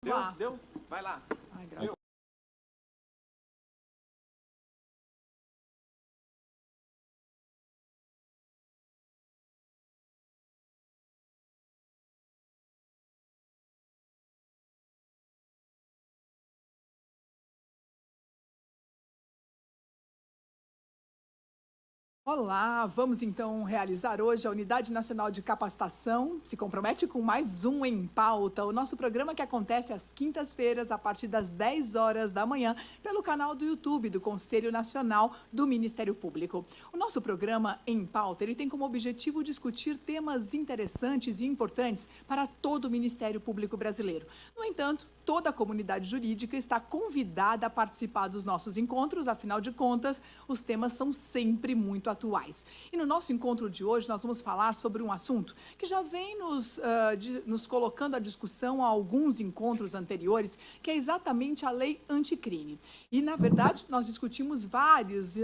Opa! Deu? Vai lá. Ai, graças a Olá, vamos então realizar hoje a Unidade Nacional de Capacitação. Se compromete com mais um Em Pauta, o nosso programa que acontece às quintas-feiras, a partir das 10 horas da manhã, pelo canal do YouTube do Conselho Nacional do Ministério Público. O nosso programa Em Pauta, ele tem como objetivo discutir temas interessantes e importantes para todo o Ministério Público brasileiro. No entanto, toda a comunidade jurídica está convidada a participar dos nossos encontros, afinal de contas, os temas são sempre muito atuais. E no nosso encontro de hoje, nós vamos falar sobre um assunto que já vem nos colocando à discussão há alguns encontros anteriores, que é exatamente a lei anticrime. E, na verdade, nós discutimos várias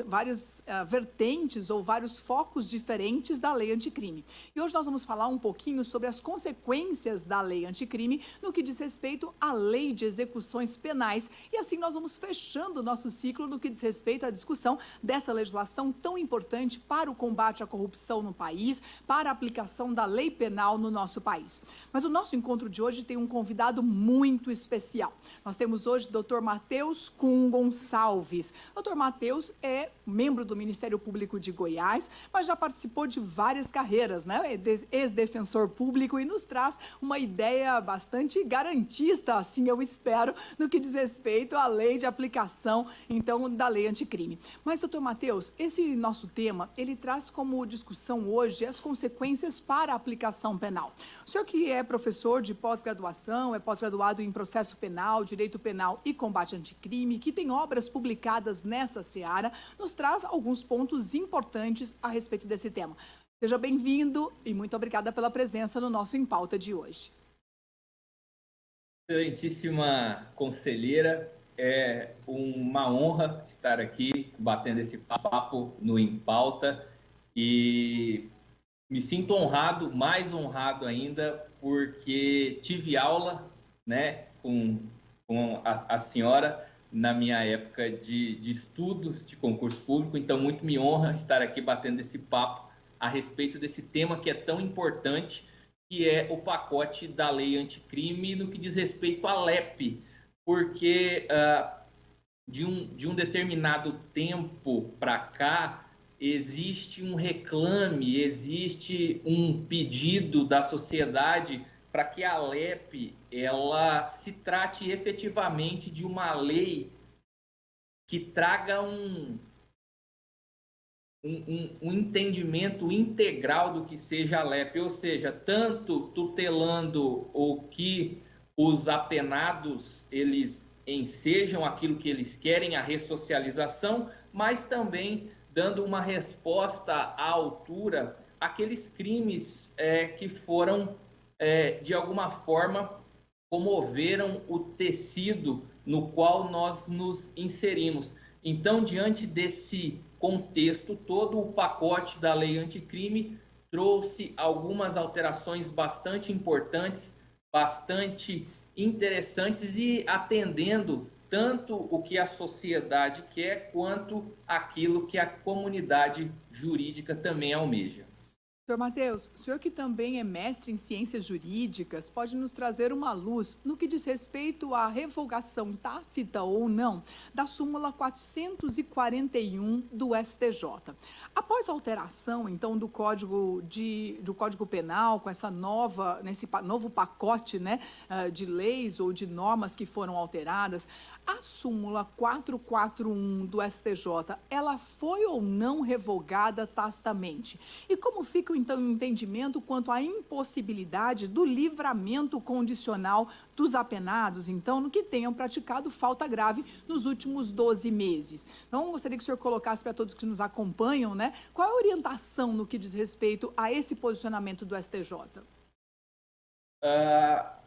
vertentes ou vários focos diferentes da lei anticrime. E hoje nós vamos falar um pouquinho sobre as consequências da lei anticrime no que diz respeito à lei de execuções penais. E assim nós vamos fechando o nosso ciclo no que diz respeito à discussão dessa legislação tão importante para o combate à corrupção no país, para a aplicação da lei penal no nosso país. Mas o nosso encontro de hoje tem um convidado muito especial. Nós temos hoje o Dr. Matheus Kuhn Gonçalves. Dr. Matheus é membro do Ministério Público de Goiás, mas já participou de várias carreiras, né? É ex-defensor público e nos traz uma ideia bastante garantista, assim eu espero, no que diz respeito à lei de aplicação, então, da lei anticrime. Mas, doutor Matheus, esse nosso tema, ele traz como discussão hoje as consequências para a aplicação penal. O senhor que é professor de pós-graduação, é pós-graduado em processo penal, direito penal e combate anticrime, que tem obras publicadas nessa seara, nos traz alguns pontos importantes a respeito desse tema. Seja bem-vindo e muito obrigada pela presença no nosso Em Pauta de hoje. Excelentíssima conselheira, é uma honra estar aqui batendo esse papo no Em Pauta e me sinto honrado, mais honrado ainda, porque tive aula, né, com a senhora na minha época de estudos de concurso público, então muito me honra estar aqui batendo esse papo a respeito desse tema que é tão importante, que é o pacote da lei anticrime no que diz respeito à LEP, porque de um determinado tempo para cá existe um reclame, existe um pedido da sociedade para que a LEP ela se trate efetivamente de uma lei que traga um entendimento integral do que seja a LEP, ou seja, tanto tutelando o que os apenados eles ensejam aquilo que eles querem, a ressocialização, mas também dando uma resposta à altura àqueles crimes que foram, de alguma forma, comoveram o tecido no qual nós nos inserimos. Então, diante desse contexto, todo o pacote da lei anticrime trouxe algumas alterações bastante importantes, bastante interessantes e atendendo tanto o que a sociedade quer quanto aquilo que a comunidade jurídica também almeja. Doutor Matheus, o senhor que também é mestre em ciências jurídicas, pode nos trazer uma luz no que diz respeito à revogação tácita ou não da súmula 441 do STJ. Após a alteração, então, do Código Penal, com nesse novo pacote, né, de leis ou de normas que foram alteradas, a súmula 441 do STJ, ela foi ou não revogada tacitamente? E como fica, então, o entendimento quanto à impossibilidade do livramento condicional dos apenados, então, no que tenham praticado falta grave nos últimos 12 meses? Então, gostaria que o senhor colocasse para todos que nos acompanham, né, qual é a orientação no que diz respeito a esse posicionamento do STJ?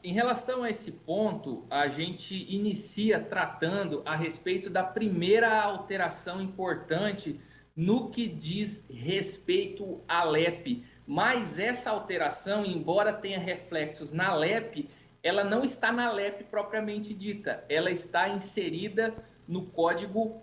Em relação a esse ponto, a gente inicia tratando a respeito da primeira alteração importante no que diz respeito à LEP. Mas essa alteração, embora tenha reflexos na LEP, ela não está na LEP propriamente dita, ela está inserida no Código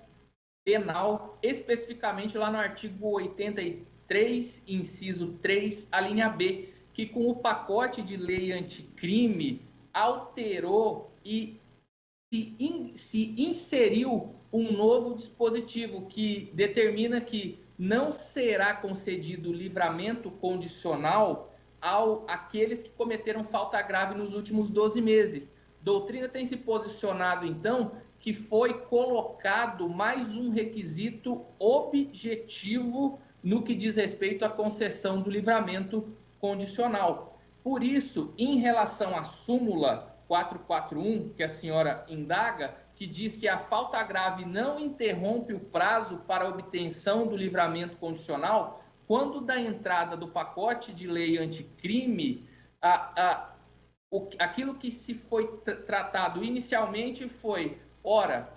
Penal, especificamente lá no artigo 83, inciso 3, a linha B, que com o pacote de lei anticrime alterou e se inseriu um novo dispositivo que determina que não será concedido livramento condicional àqueles que cometeram falta grave nos últimos 12 meses. Doutrina tem se posicionado, então, que foi colocado mais um requisito objetivo no que diz respeito à concessão do livramento condicional. Por isso, em relação à súmula 441, que a senhora indaga, que diz que a falta grave não interrompe o prazo para a obtenção do livramento condicional, quando da entrada do pacote de lei anticrime, aquilo que se foi tratado inicialmente foi, ora,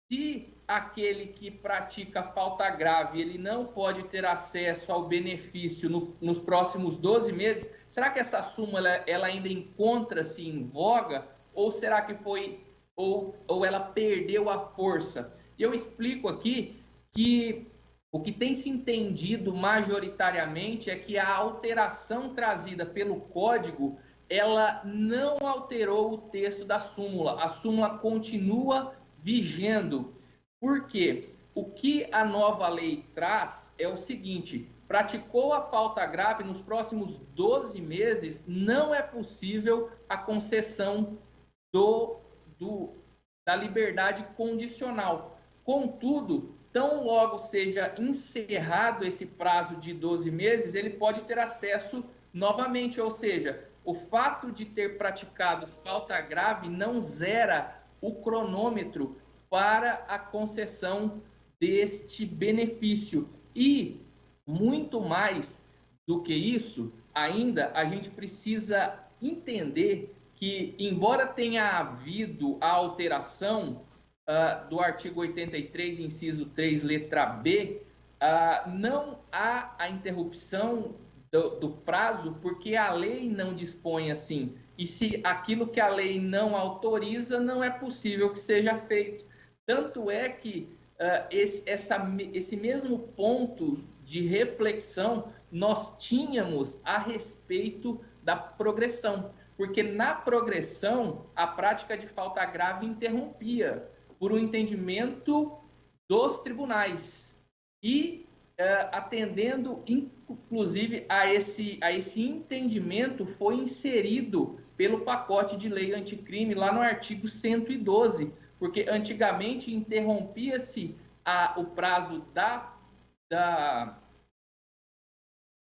se aquele que pratica falta grave, ele não pode ter acesso ao benefício nos próximos 12 meses, será que essa súmula ela ainda encontra-se em voga? Ou será que foi, ou ela perdeu a força? E eu explico aqui que o que tem se entendido majoritariamente é que a alteração trazida pelo Código, ela não alterou o texto da súmula. A súmula continua vigendo. Por quê? O que a nova lei traz é o seguinte: praticou a falta grave nos próximos 12 meses, não é possível a concessão da liberdade condicional. Contudo, tão logo seja encerrado esse prazo de 12 meses, ele pode ter acesso novamente, ou seja, o fato de ter praticado falta grave não zera o cronômetro para a concessão deste benefício. E, muito mais do que isso, ainda a gente precisa entender que, embora tenha havido a alteração do artigo 83, inciso 3, letra B, não há a interrupção do prazo, porque a lei não dispõe assim. E se aquilo que a lei não autoriza, não é possível que seja feito. Tanto é que esse mesmo ponto de reflexão nós tínhamos a respeito da progressão, porque na progressão a prática de falta grave interrompia por um entendimento dos tribunais e atendendo inclusive a esse entendimento foi inserido pelo pacote de lei anticrime lá no artigo 112, porque antigamente interrompia-se o prazo da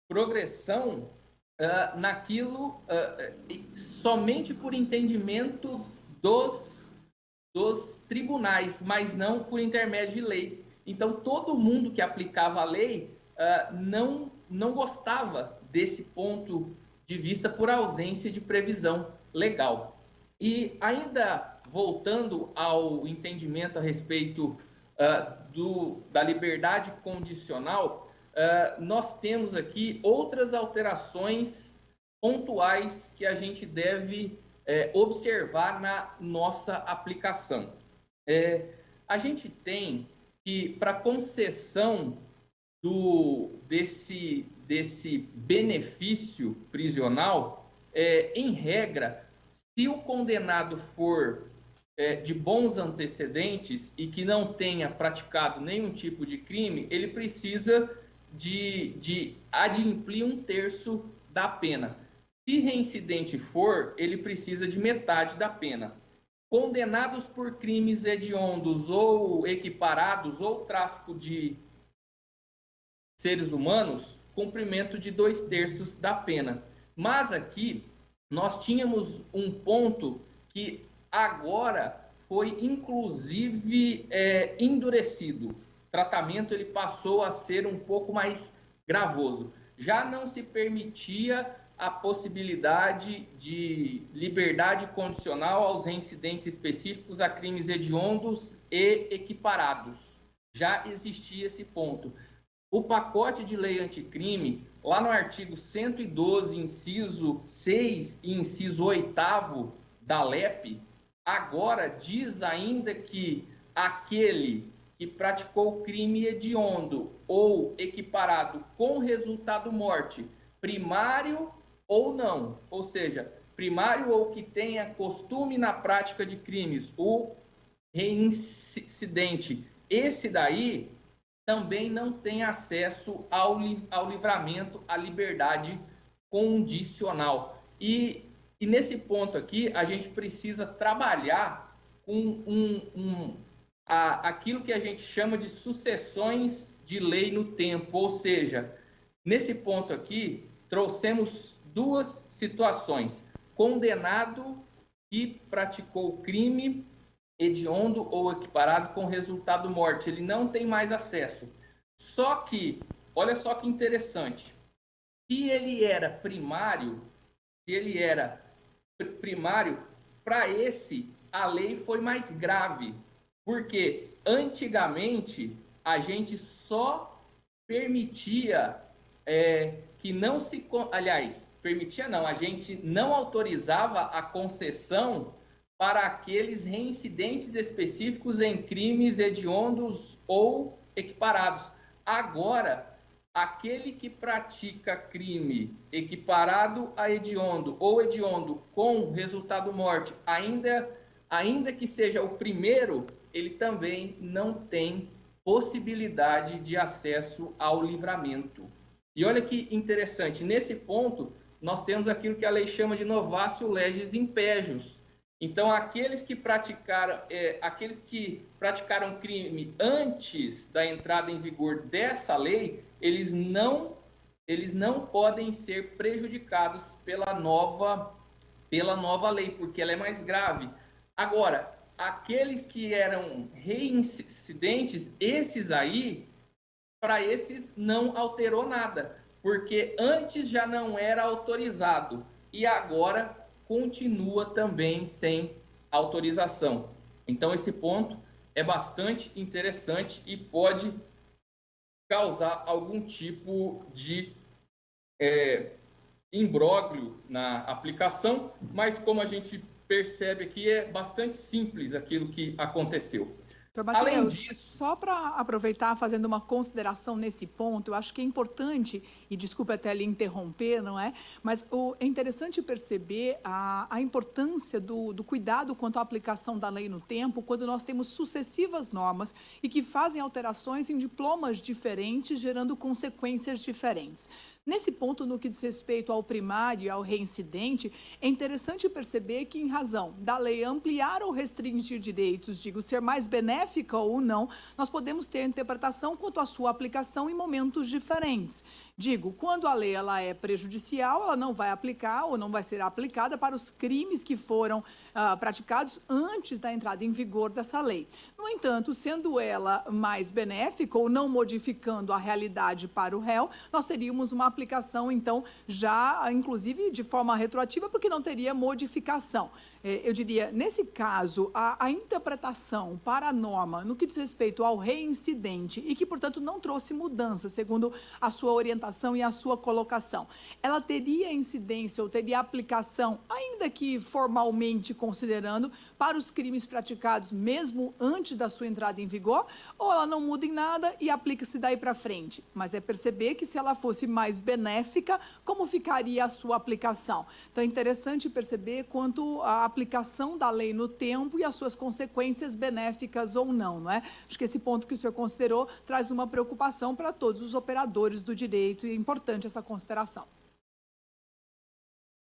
progressão somente por entendimento dos tribunais, mas não por intermédio de lei. Então, todo mundo que aplicava a lei não gostava desse ponto de vista por ausência de previsão legal. E ainda voltando ao entendimento a respeito da liberdade condicional, nós temos aqui outras alterações pontuais que a gente deve observar na nossa aplicação. A gente tem que, para concessão desse benefício prisional, em regra, se o condenado for de bons antecedentes e que não tenha praticado nenhum tipo de crime, ele precisa de adimplir 1/3 da pena. Se reincidente for, ele precisa de metade da pena. Condenados por crimes hediondos ou equiparados ou tráfico de seres humanos, cumprimento de 2/3 da pena. Mas aqui nós tínhamos um ponto que agora foi inclusive endurecido. O tratamento ele passou a ser um pouco mais gravoso. Já não se permitia a possibilidade de liberdade condicional aos reincidentes específicos a crimes hediondos e equiparados. Já existia esse ponto. O pacote de lei anticrime, lá no artigo 112, inciso 6 e inciso 8º da LEP, agora diz ainda que aquele que praticou crime hediondo ou equiparado com resultado morte, primário ou não, ou seja, primário ou que tenha costume na prática de crimes, o reincidente, esse daí também não tem acesso ao livramento, à liberdade condicional. E nesse ponto aqui, a gente precisa trabalhar com aquilo que a gente chama de sucessões de lei no tempo, ou seja, nesse ponto aqui, trouxemos duas situações: condenado que praticou crime hediondo ou equiparado com resultado morte, ele não tem mais acesso. Só que, olha só que interessante, se ele era primário, para esse, a lei foi mais grave, porque antigamente a gente só permitia que não se... Aliás, permitia não, a gente não autorizava a concessão para aqueles reincidentes específicos em crimes hediondos ou equiparados. Agora, aquele que pratica crime equiparado a hediondo ou hediondo com resultado morte, ainda que seja o primeiro, ele também não tem possibilidade de acesso ao livramento. E olha que interessante, nesse ponto, nós temos aquilo que a lei chama de novatio legis impégios. Então, aqueles que praticaram crime antes da entrada em vigor dessa lei, eles não podem ser prejudicados pela nova lei, porque ela é mais grave. Agora, aqueles que eram reincidentes, esses aí, para esses não alterou nada, porque antes já não era autorizado e agora continua também sem autorização. Então, esse ponto é bastante interessante e pode causar algum tipo de imbróglio na aplicação, mas como a gente percebe aqui, é bastante simples aquilo que aconteceu. Além disso, só para aproveitar, fazendo uma consideração nesse ponto, eu acho que é importante, e desculpe até lhe interromper, não é? Mas é interessante perceber a importância do cuidado quanto à aplicação da lei no tempo, quando nós temos sucessivas normas e que fazem alterações em diplomas diferentes, gerando consequências diferentes. Nesse ponto, no que diz respeito ao primário e ao reincidente, é interessante perceber que, em razão da lei ampliar ou restringir direitos, digo, ser mais benéfica ou não, nós podemos ter interpretação quanto à sua aplicação em momentos diferentes. Digo, quando a lei ela é prejudicial, ela não vai aplicar ou não vai ser aplicada para os crimes que foram praticados antes da entrada em vigor dessa lei. No entanto, sendo ela mais benéfica ou não modificando a realidade para o réu, nós teríamos uma aplicação, então, já, inclusive, de forma retroativa, porque não teria modificação. Eu diria, nesse caso, a interpretação para a norma, no que diz respeito ao reincidente, e que, portanto, não trouxe mudança, segundo a sua orientação e a sua colocação, ela teria incidência ou teria aplicação, ainda que formalmente considerando, para os crimes praticados mesmo antes da sua entrada em vigor, ou ela não muda em nada e aplica-se daí para frente? Mas é perceber que se ela fosse mais benéfica, como ficaria a sua aplicação? Então, é interessante perceber quanto a aplicação da lei no tempo e as suas consequências benéficas ou não é? Acho que esse ponto que o senhor considerou traz uma preocupação para todos os operadores do direito e é importante essa consideração.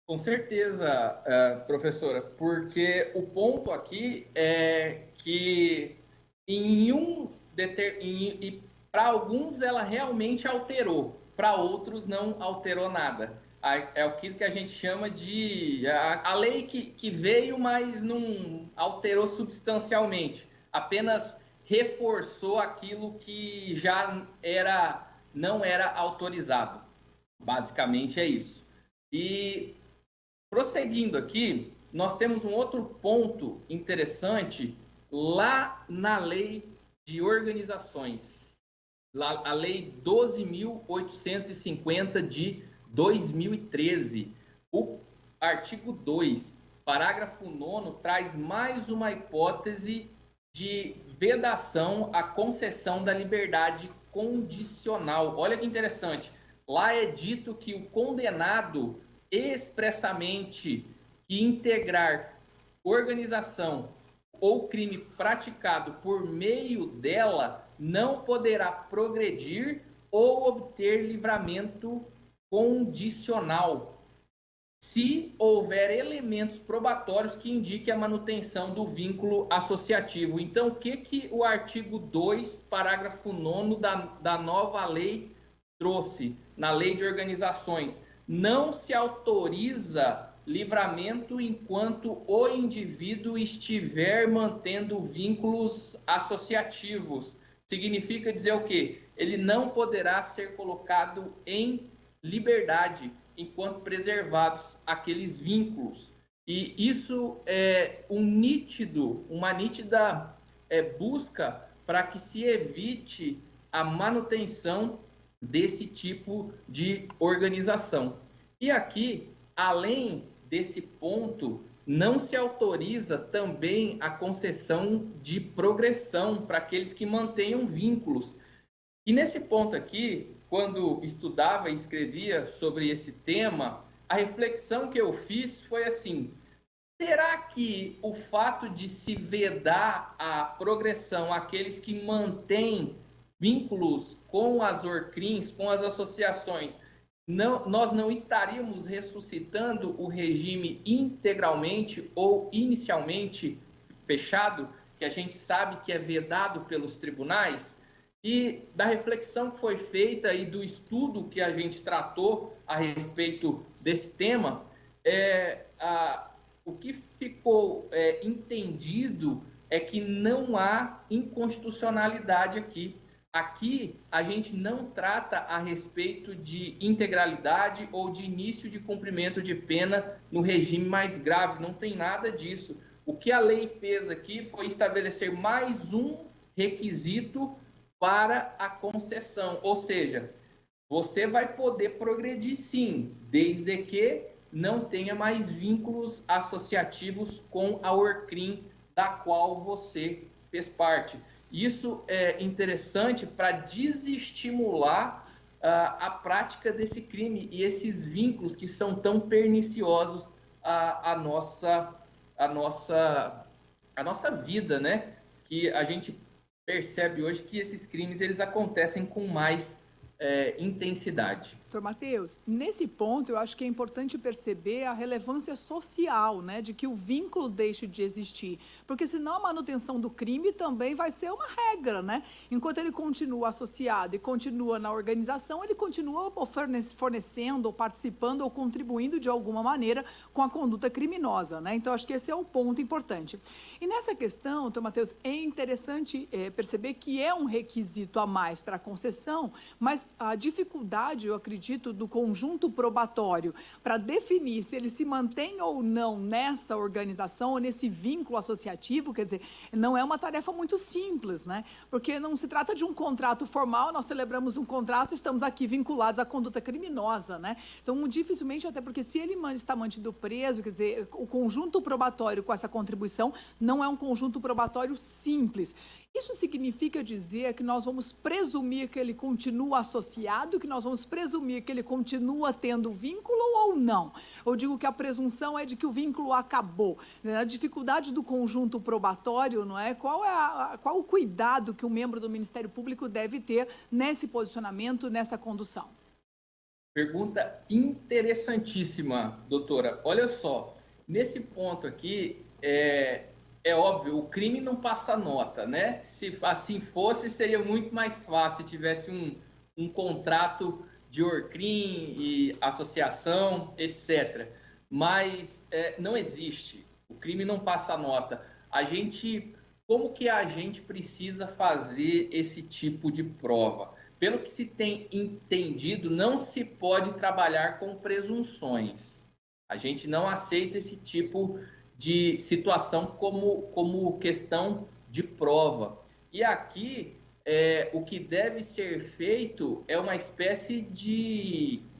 Com certeza, professora, porque o ponto aqui é que para alguns ela realmente alterou, para outros não alterou nada. É aquilo que a gente chama de a lei que veio, mas não alterou substancialmente, apenas reforçou aquilo que já não era autorizado. Basicamente é isso. E prosseguindo aqui, nós temos um outro ponto interessante lá na lei de organizações, a lei 12.850 de 2013, o artigo 2, parágrafo 9º traz mais uma hipótese de vedação à concessão da liberdade condicional. Olha que interessante. Lá é dito que o condenado expressamente que integrar organização ou crime praticado por meio dela não poderá progredir ou obter livramento condicional, se houver elementos probatórios que indiquem a manutenção do vínculo associativo. Então, o que o artigo 2, parágrafo 9º da nova lei trouxe na lei de organizações? Não se autoriza livramento enquanto o indivíduo estiver mantendo vínculos associativos. Significa dizer o quê? Ele não poderá ser colocado em liberdade enquanto preservados aqueles vínculos. E isso é uma nítida busca para que se evite a manutenção desse tipo de organização. E aqui, além desse ponto, não se autoriza também a concessão de progressão para aqueles que mantenham vínculos. E nesse ponto aqui, quando estudava e escrevia sobre esse tema, a reflexão que eu fiz foi assim: será que o fato de se vedar a progressão àqueles que mantêm vínculos com as ORCRIMs, com as associações, nós não estaríamos ressuscitando o regime integralmente ou inicialmente fechado, que a gente sabe que é vedado pelos tribunais? E da reflexão que foi feita e do estudo que a gente tratou a respeito desse tema, o que ficou entendido é que não há inconstitucionalidade aqui. Aqui, a gente não trata a respeito de integralidade ou de início de cumprimento de pena no regime mais grave, não tem nada disso. O que a lei fez aqui foi estabelecer mais um requisito para a concessão, ou seja, você vai poder progredir sim, desde que não tenha mais vínculos associativos com a ORCRIM da qual você fez parte. Isso é interessante para desestimular a prática desse crime e esses vínculos que são tão perniciosos à nossa vida, né? Que a gente percebe hoje que esses crimes eles acontecem com mais intensidade. Doutor Matheus, nesse ponto eu acho que é importante perceber a relevância social, né, de que o vínculo deixe de existir, porque senão a manutenção do crime também vai ser uma regra, né? Enquanto ele continua associado e continua na organização, ele continua fornecendo, ou participando, ou contribuindo de alguma maneira com a conduta criminosa, né? Então acho que esse é o ponto importante. E nessa questão, doutor Matheus, é interessante perceber que é um requisito a mais para a concessão, mas a dificuldade, eu acredito, do conjunto probatório para definir se ele se mantém ou não nessa organização ou nesse vínculo associativo, quer dizer, não é uma tarefa muito simples, né? Porque não se trata de um contrato formal, nós celebramos um contrato, estamos aqui vinculados à conduta criminosa, né? Então, dificilmente, até porque se ele está mantido preso, quer dizer, o conjunto probatório com essa contribuição não é um conjunto probatório simples. Isso significa dizer que nós vamos presumir que ele continua associado, que nós vamos presumir que ele continua tendo vínculo ou não? Eu digo que a presunção é de que o vínculo acabou. A dificuldade do conjunto probatório, não é? Qual o cuidado que o membro do Ministério Público deve ter nesse posicionamento, nessa condução? Pergunta interessantíssima, doutora. Olha só, nesse ponto aqui, é óbvio, o crime não passa nota, né? Se assim fosse, seria muito mais fácil se tivesse um contrato de ORCRIM e associação, etc. Mas não existe. O crime não passa nota. Como que a gente precisa fazer esse tipo de prova? Pelo que se tem entendido, não se pode trabalhar com presunções. A gente não aceita esse tipo de situação como questão de prova. E aqui, o que deve ser feito é uma espécie de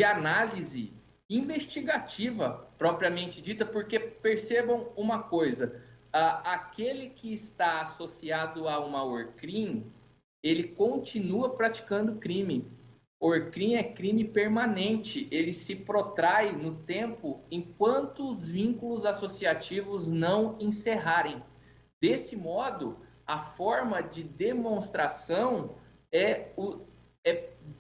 análise investigativa propriamente dita, porque percebam uma coisa, aquele que está associado a uma ORCRIM, ele continua praticando crime. ORCRIM é crime permanente, ele se protrai no tempo enquanto os vínculos associativos não encerrarem. Desse modo, a forma de demonstração é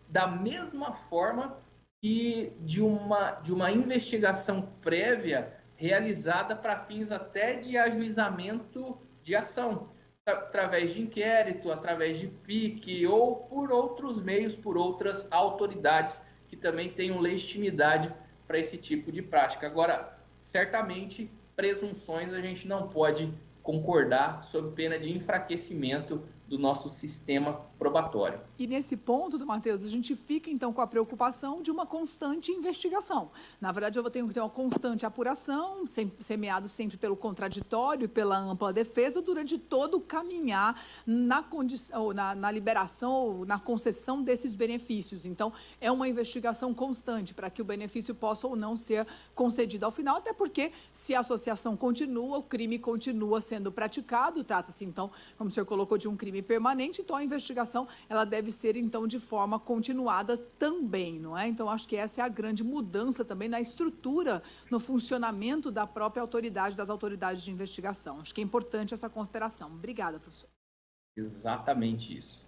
da mesma forma que de uma investigação prévia realizada para fins até de ajuizamento de ação, através de inquérito, através de PIC ou por outros meios, por outras autoridades que também tenham legitimidade para esse tipo de prática. Agora, certamente, presunções a gente não pode concordar sob pena de enfraquecimento do nosso sistema probatório. E nesse ponto, do Matheus, a gente fica então com a preocupação de uma constante investigação. Na verdade, eu tenho que ter uma constante apuração, semeado sempre pelo contraditório e pela ampla defesa, durante todo o caminhar na condição, na liberação ou na concessão desses benefícios. Então, é uma investigação constante para que o benefício possa ou não ser concedido ao final, até porque se a associação continua, o crime continua sendo praticado, trata-se então, como o senhor colocou, de um crime permanente, então a investigação ela deve ser, então, de forma continuada também, não é? Então, acho que essa é a grande mudança também na estrutura, no funcionamento da própria autoridade, das autoridades de investigação. Acho que é importante essa consideração. Obrigada, professor. Exatamente isso.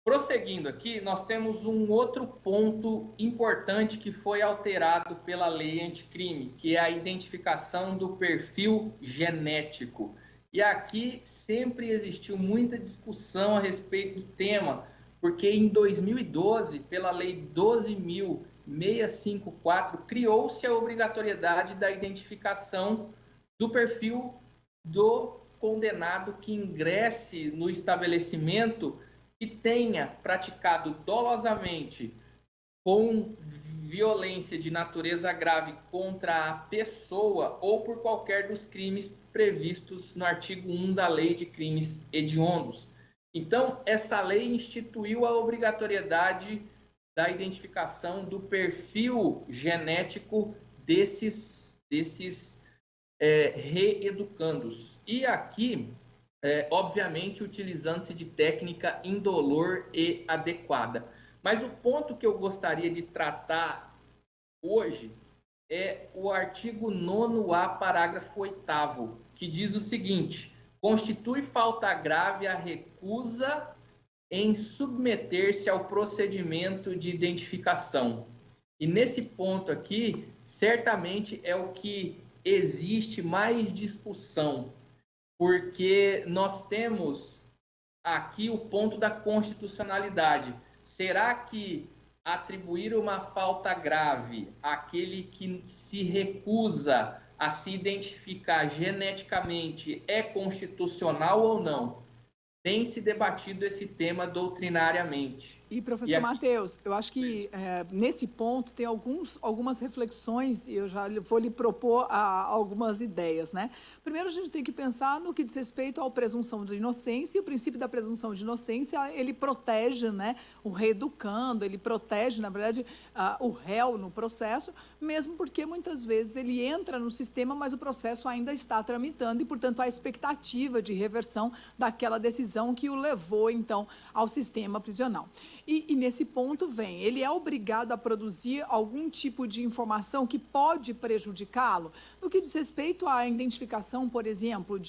Prosseguindo aqui, nós temos um outro ponto importante que foi alterado pela lei anticrime, que é a identificação do perfil genético. E aqui sempre existiu muita discussão a respeito do tema, porque em 2012, pela Lei 12.654, criou-se a obrigatoriedade da identificação do perfil do condenado que ingresse no estabelecimento e tenha praticado dolosamente com violência de natureza grave contra a pessoa ou por qualquer dos crimes previstos no artigo 1 da Lei de Crimes Hediondos. Então, essa lei instituiu a obrigatoriedade da identificação do perfil genético desses reeducandos. E aqui, obviamente, utilizando-se de técnica indolor e adequada. Mas o ponto que eu gostaria de tratar hoje é o artigo 9º, parágrafo 8º, que diz o seguinte: constitui falta grave a recusa em submeter-se ao procedimento de identificação. E nesse ponto aqui, certamente é o que existe mais discussão, porque nós temos aqui o ponto da constitucionalidade. Será que atribuir uma falta grave àquele que se recusa a se identificar geneticamente é constitucional ou não? Tem se debatido esse tema doutrinariamente. E, professor Matheus, eu acho que nesse ponto tem algumas reflexões e eu já vou lhe propor algumas ideias, né? Primeiro, a gente tem que pensar no que diz respeito à presunção de inocência, e o princípio da presunção de inocência, ele protege, né, o reeducando, ele protege, na verdade, o réu no processo, mesmo porque muitas vezes ele entra no sistema, mas o processo ainda está tramitando e, portanto, há expectativa de reversão daquela decisão que o levou, então, ao sistema prisional. E nesse ponto ele é obrigado a produzir algum tipo de informação que pode prejudicá-lo? No que diz respeito à identificação, por exemplo,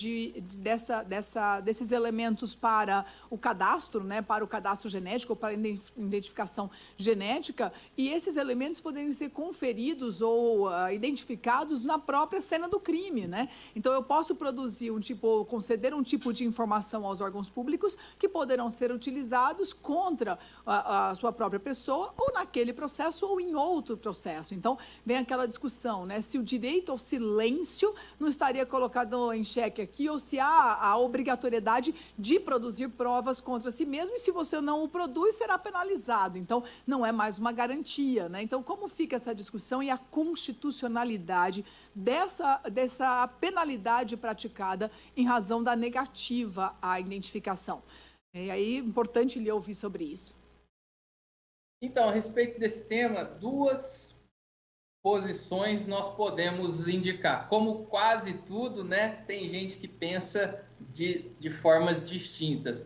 desses elementos para o cadastro, né, para o cadastro genético, ou para a identificação genética, e esses elementos poderem ser conferidos ou identificados na própria cena do crime, né? Então, eu posso produzir conceder um tipo de informação aos órgãos públicos que poderão ser utilizados contra a sua própria pessoa, ou naquele processo, ou em outro processo. Então, vem aquela discussão, né? Se o direito ao silêncio não estaria colocado em xeque aqui, ou se há a obrigatoriedade de produzir provas contra si mesmo, e se você não o produz, será penalizado. Então, não é mais uma garantia, né? Então, como fica essa discussão e a constitucionalidade dessa penalidade praticada em razão da negativa à identificação? E aí, é importante lhe ouvir sobre isso. Então, a respeito desse tema, duas posições nós podemos indicar? Como quase tudo, né, tem gente que pensa de formas distintas.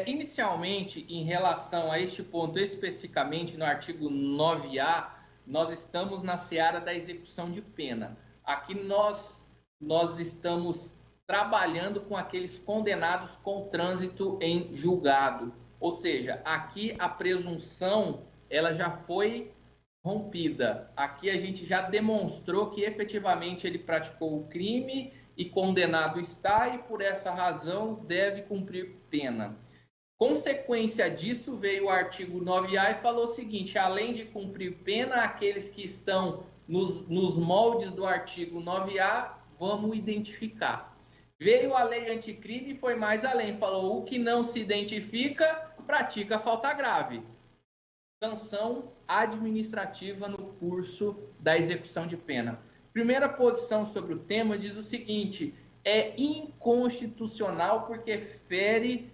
Inicialmente, em relação a este ponto, especificamente no artigo 9A, nós estamos na seara da execução de pena. Aqui nós estamos trabalhando com aqueles condenados com trânsito em julgado. Ou seja, aqui a presunção ela já foi rompida. Aqui a gente já demonstrou que efetivamente ele praticou o crime e condenado está, e por essa razão deve cumprir pena. Consequência disso, veio o artigo 9A e falou o seguinte: além de cumprir pena, aqueles que estão nos moldes do artigo 9A, vamos identificar. Veio a lei anticrime e foi mais além, falou: o que não se identifica, pratica falta grave. Sanção administrativa no curso da execução de pena. Primeira posição sobre o tema diz o seguinte: é inconstitucional porque fere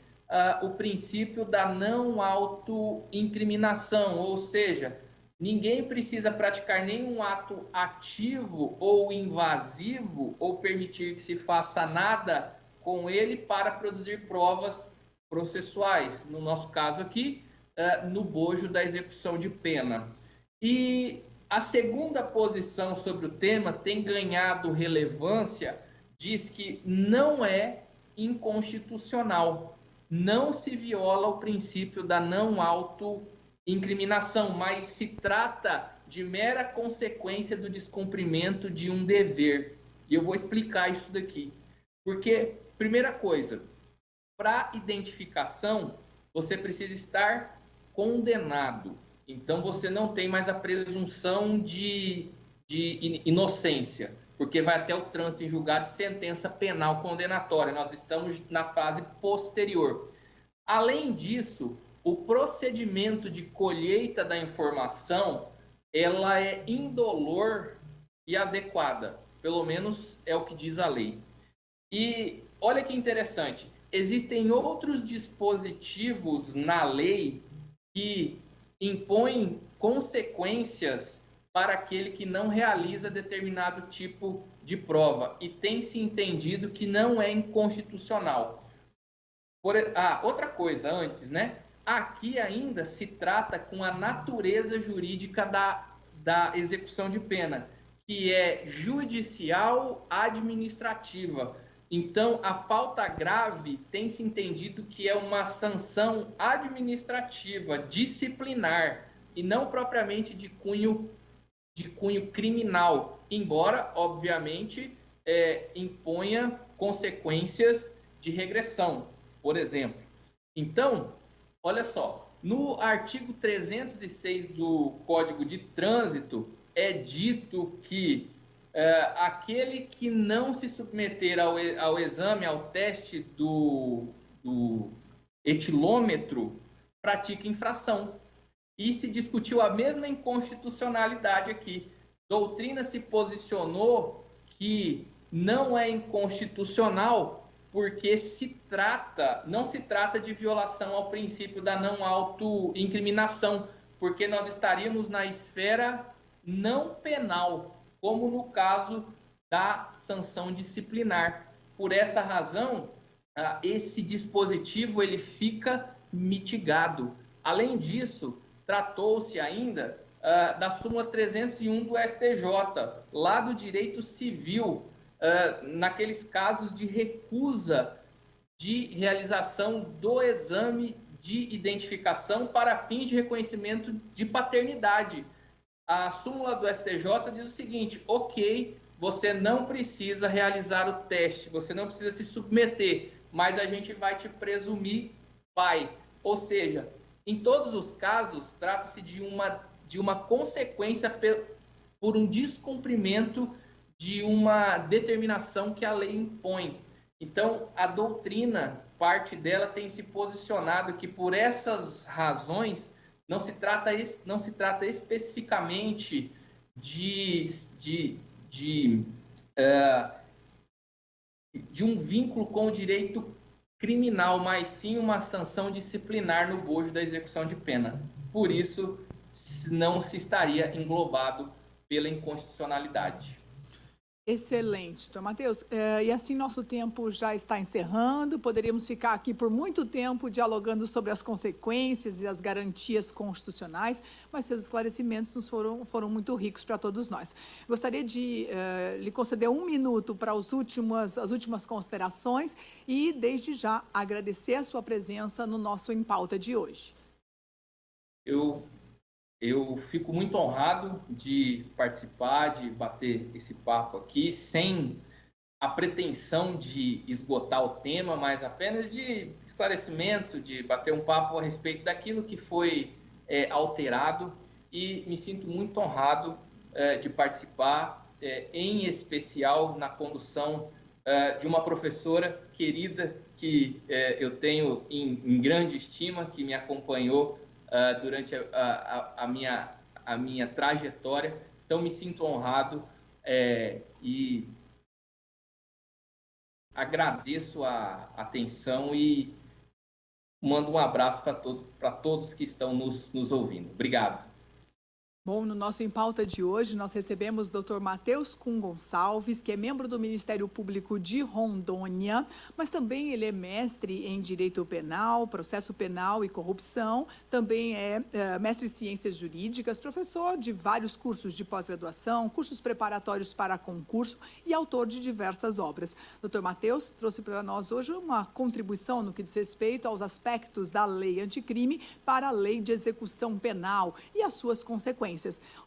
o princípio da não autoincriminação, ou seja, ninguém precisa praticar nenhum ato ativo ou invasivo ou permitir que se faça nada com ele para produzir provas processuais. No nosso caso aqui, no bojo da execução de pena. E a segunda posição sobre o tema tem ganhado relevância, diz que não é inconstitucional, não se viola o princípio da não autoincriminação, mas se trata de mera consequência do descumprimento de um dever. E eu vou explicar isso daqui. Porque, primeira coisa, para identificação, você precisa estar condenado. Então, você não tem mais a presunção de inocência, porque vai até o trânsito em julgado de sentença penal condenatória. Nós estamos na fase posterior. Além disso, o procedimento de colheita da informação, ela é indolor e adequada. Pelo menos é o que diz a lei. E olha que interessante, existem outros dispositivos na lei que impõem consequências para aquele que não realiza determinado tipo de prova, e tem se entendido que não é inconstitucional. Outra coisa antes, né? Aqui ainda se trata com a natureza jurídica da execução de pena, que é judicial administrativa. Então, a falta grave tem se entendido que é uma sanção administrativa, disciplinar, e não propriamente de cunho criminal, embora, obviamente, imponha consequências de regressão, por exemplo. Então, olha só, no artigo 306 do Código de Trânsito, é dito que aquele que não se submeter ao exame, ao teste do etilômetro, pratica infração. E se discutiu a mesma inconstitucionalidade aqui. Doutrina se posicionou que não é inconstitucional porque não se trata de violação ao princípio da não autoincriminação, porque nós estaríamos na esfera não penal, como no caso da sanção disciplinar. Por essa razão, esse dispositivo ele fica mitigado. Além disso, tratou-se ainda da súmula 301 do STJ, lá do direito civil, naqueles casos de recusa de realização do exame de identificação para fins de reconhecimento de paternidade. A súmula do STJ diz o seguinte: ok, você não precisa realizar o teste, você não precisa se submeter, mas a gente vai te presumir pai. Ou seja, em todos os casos, trata-se de uma consequência por um descumprimento de uma determinação que a lei impõe. Então, a doutrina, parte dela tem se posicionado que por essas razões não se trata especificamente de um vínculo com o direito criminal, mas sim uma sanção disciplinar no bojo da execução de pena. Por isso, não se estaria englobado pela inconstitucionalidade. Excelente, doutor Matheus. E assim nosso tempo já está encerrando. Poderíamos ficar aqui por muito tempo dialogando sobre as consequências e as garantias constitucionais, mas seus esclarecimentos foram muito ricos para todos nós. Gostaria de lhe conceder 1 minuto para as últimas considerações e, desde já, agradecer a sua presença no nosso Em Pauta de hoje. Eu fico muito honrado de participar, de bater esse papo aqui, sem a pretensão de esgotar o tema, mas apenas de esclarecimento, de bater um papo a respeito daquilo que foi alterado, e me sinto muito honrado de participar, em especial na condução de uma professora querida que eu tenho em grande estima, que me acompanhou durante a minha trajetória. Então, me sinto honrado e agradeço a atenção e mando um abraço para todos que estão nos ouvindo. Obrigado. Bom, no nosso Em Pauta de hoje, nós recebemos o Dr. Matheus Kuhn Gonçalves, que é membro do Ministério Público de Rondônia, mas também ele é mestre em Direito Penal, Processo Penal e Corrupção, também é mestre em Ciências Jurídicas, professor de vários cursos de pós-graduação, cursos preparatórios para concurso e autor de diversas obras. Dr. Matheus trouxe para nós hoje uma contribuição no que diz respeito aos aspectos da lei anticrime para a lei de execução penal e as suas consequências.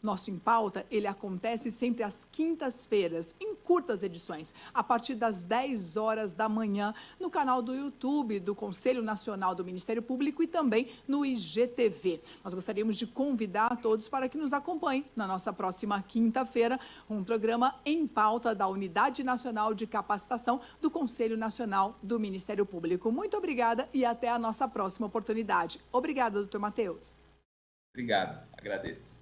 O nosso Em Pauta, ele acontece sempre às quintas-feiras, em curtas edições, a partir das 10 horas da manhã, no canal do YouTube do Conselho Nacional do Ministério Público e também no IGTV. Nós gostaríamos de convidar a todos para que nos acompanhem na nossa próxima quinta-feira, um programa Em Pauta da Unidade Nacional de Capacitação do Conselho Nacional do Ministério Público. Muito obrigada e até a nossa próxima oportunidade. Obrigada, doutor Matheus. Obrigado, agradeço.